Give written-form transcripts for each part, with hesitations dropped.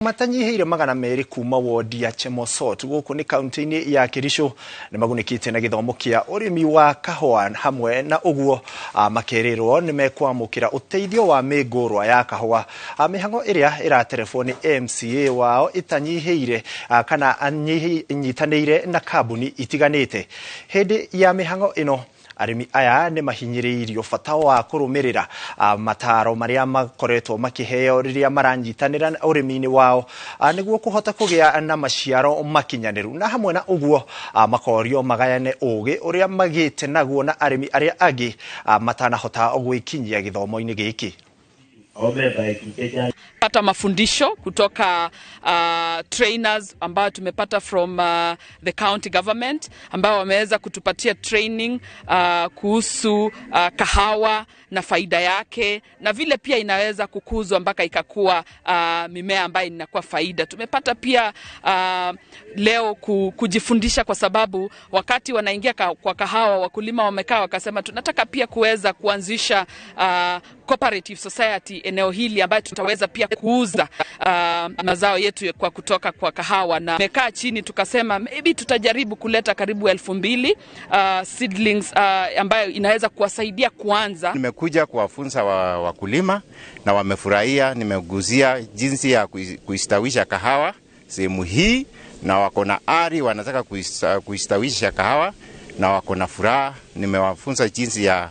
matanyihire magana meri kuma wodi ya Chemosot guku ni kaunti-ini ya Kericho ni magunikite na githomo kia urimi wa kahua hamwe na uguo makerirwo ni mekwamukira uteithio wa migurwa ya kahua mihango iria ira telefoni MCA wao itanyihire kana anyitanire na kabuni itiganite hindi ya mihango ino arimi aya ne mahinyiririo fata wa kurumirira mataro maria makoretwo makiheo riria maranyitanira urimi-ini wao niguo kuhota kugia na maciaro makinyaniru na hamwe na uguo makorio magayane ugi uria magite naguo na arimi aria agi matanahota gwikinyia githomo-ini giki. Pata mafundisho kutoka trainers ambao tumepata from the county government ambao wameweza kutupatia training kuhusu kahawa na faida yake na vile pia inaweza kukuzwa mpaka ikakuwa mimea ambayo inakuwa faida. Tumepata pia leo kujifundisha kwa sababu wakati wanaingia kwa kahawa wakulima wamekaa wakasema tunataka pia kuweza kuanzisha cooperative society eneo hili ambayo tutaweza pia kuuza mazao yetu kwa kutoka kwa kahawa, na mekaa chini tukasema maybe tutajaribu kuleta karibu 2,000 seedlings ambayo inaweza kuwasaidia kuanza. Nimekuja kuwafunza wakulima na wamefurahia. Nimeguzia jinsi ya kuistawisha kahawa sehemu hii na wako na ari wanataka kuistawisha kahawa na wako na furaha. Nimewafunza jinsi ya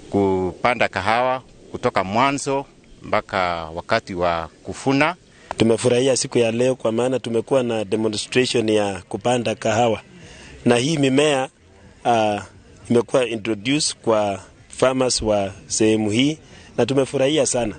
kupanda kahawa kutoka mwanzo mpaka wakati wa kufuna. Tumefurahia siku ya leo kwa maana tumekuwa na demonstration ya kupanda kahawa na hii mimea imekuwa introduced kwa farmers wa sehemu hii na tumefurahia sana.